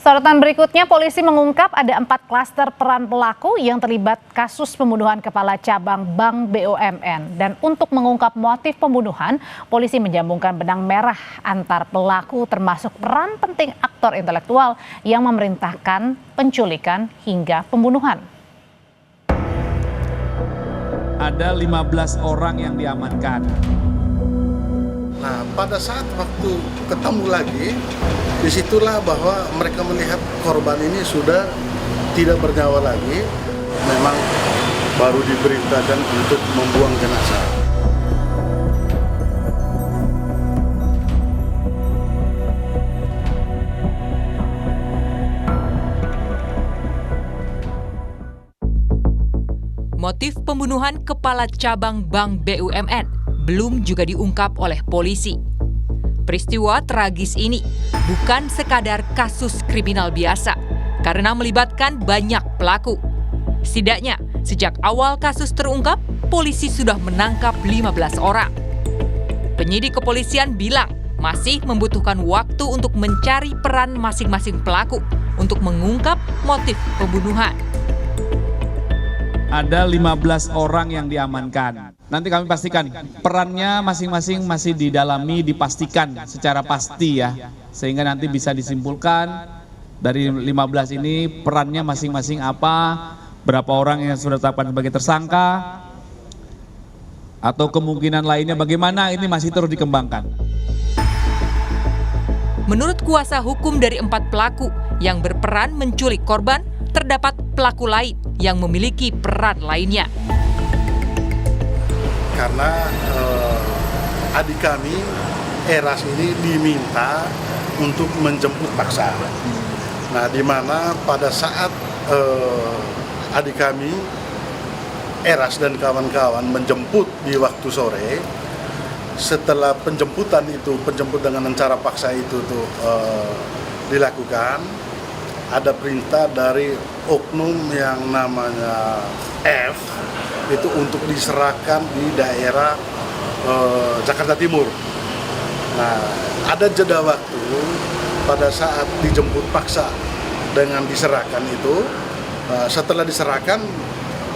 Sorotan berikutnya, polisi mengungkap ada 4 klaster peran pelaku yang terlibat kasus pembunuhan Kepala Cabang Bank BUMN. Dan untuk mengungkap motif pembunuhan, polisi menjambungkan benang merah antar pelaku termasuk peran penting aktor intelektual yang memerintahkan penculikan hingga pembunuhan. Ada 15 orang yang diamankan. Nah, pada saat waktu ketemu lagi, disitulah bahwa mereka melihat korban ini sudah tidak bernyawa lagi. Memang baru diperintahkan untuk membuang jenazah. Motif pembunuhan Kepala Cabang Bank BUMN belum juga diungkap oleh polisi. Peristiwa tragis ini bukan sekadar kasus kriminal biasa karena melibatkan banyak pelaku. Setidaknya, sejak awal kasus terungkap, polisi sudah menangkap 15 orang. Penyidik kepolisian bilang masih membutuhkan waktu untuk mencari peran masing-masing pelaku untuk mengungkap motif pembunuhan. Ada 15 orang yang diamankan. Nanti kami pastikan perannya masing-masing masih didalami, dipastikan secara pasti ya. Sehingga nanti bisa disimpulkan dari 15 ini perannya masing-masing apa, berapa orang yang sudah ditetapkan sebagai tersangka, atau kemungkinan lainnya bagaimana, ini masih terus dikembangkan. Menurut kuasa hukum dari 4 pelaku yang berperan menculik korban, terdapat pelaku lain yang memiliki peran lainnya. Karena adik kami, Eras ini diminta untuk menjemput paksa. Nah, di mana pada saat adik kami, Eras dan kawan-kawan menjemput di waktu sore, setelah penjemput dengan cara paksa itu dilakukan, ada perintah dari oknum yang namanya F itu untuk diserahkan di daerah Jakarta Timur. Nah, ada jeda waktu pada saat dijemput paksa dengan diserahkan itu. Setelah diserahkan,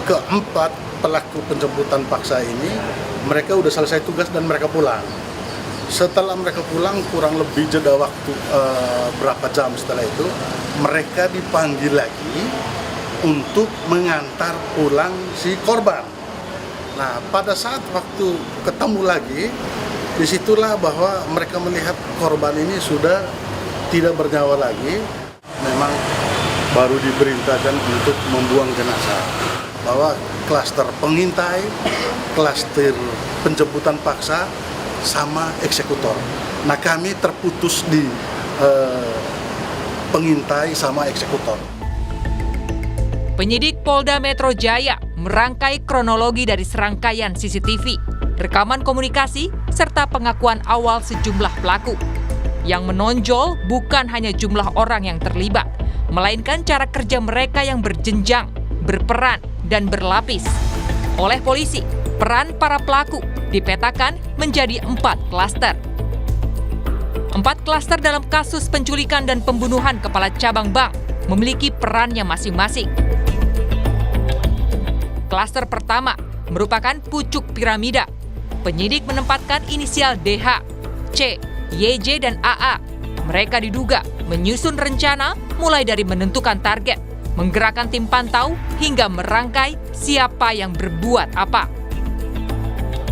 keempat pelaku penjemputan paksa ini mereka udah selesai tugas dan mereka pulang. Setelah mereka pulang, kurang lebih jeda waktu berapa jam setelah itu, mereka dipanggil lagi untuk mengantar pulang si korban. Nah, pada saat waktu ketemu lagi, disitulah bahwa mereka melihat korban ini sudah tidak bernyawa lagi. Memang baru diperintahkan untuk membuang jenazah. Bahwa klaster pengintai, klaster penjemputan paksa, sama eksekutor. Nah, kami terputus di pengintai sama eksekutor. Penyidik Polda Metro Jaya merangkai kronologi dari serangkaian CCTV, rekaman komunikasi, serta pengakuan awal sejumlah pelaku. Yang menonjol bukan hanya jumlah orang yang terlibat, melainkan cara kerja mereka yang berjenjang, berperan, dan berlapis. Oleh polisi, peran para pelaku dipetakan menjadi 4 klaster. 4 klaster dalam kasus penculikan dan pembunuhan Kepala Cabang Bank memiliki perannya masing-masing. Klaster pertama merupakan pucuk piramida. Penyidik menempatkan inisial DH, C, YJ, dan AA. Mereka diduga menyusun rencana mulai dari menentukan target, menggerakkan tim pantau, hingga merangkai siapa yang berbuat apa.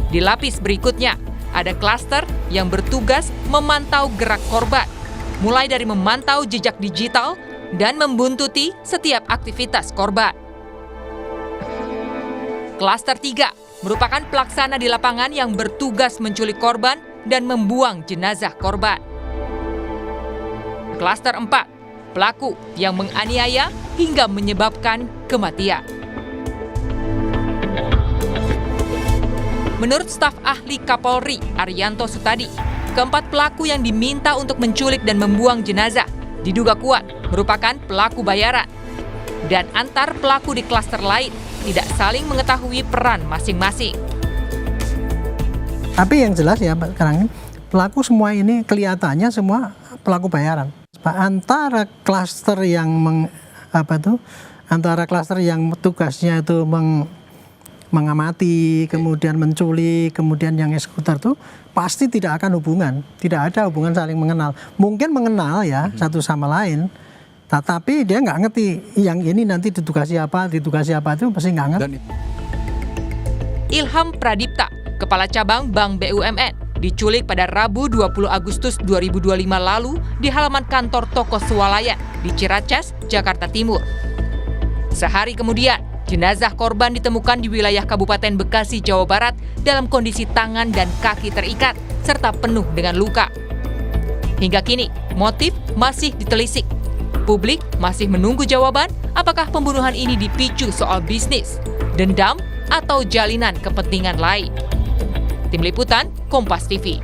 Di lapis berikutnya, ada klaster yang bertugas memantau gerak korban, mulai dari memantau jejak digital dan membuntuti setiap aktivitas korban. Klaster 3 merupakan pelaksana di lapangan yang bertugas menculik korban dan membuang jenazah korban. Klaster 4, pelaku yang menganiaya hingga menyebabkan kematian. Menurut staf ahli Kapolri, Arianto Sutadi, keempat pelaku yang diminta untuk menculik dan membuang jenazah diduga kuat merupakan pelaku bayaran. Dan antar pelaku di klaster lain tidak saling mengetahui peran masing-masing. Tapi yang jelas ya sekarang pelaku semua ini kelihatannya semua pelaku bayaran. antara klaster yang antara klaster yang tugasnya itu mengamati, kemudian menculik, kemudian yang eksekutor itu pasti tidak akan tidak ada hubungan saling mengenal. Mungkin mengenal ya satu sama lain, tetapi dia nggak ngerti yang ini nanti ditugasi apa itu pasti nggak ngerti. Ilham Pradipta, Kepala Cabang Bank BUMN, diculik pada Rabu 20 Agustus 2025 lalu di halaman kantor toko swalayan di Ciracas, Jakarta Timur. Sehari kemudian, jenazah korban ditemukan di wilayah Kabupaten Bekasi, Jawa Barat dalam kondisi tangan dan kaki terikat serta penuh dengan luka. Hingga kini, motif masih ditelisik. Publik masih menunggu jawaban apakah pembunuhan ini dipicu soal bisnis, dendam, atau jalinan kepentingan lain. Tim Liputan, Kompas TV.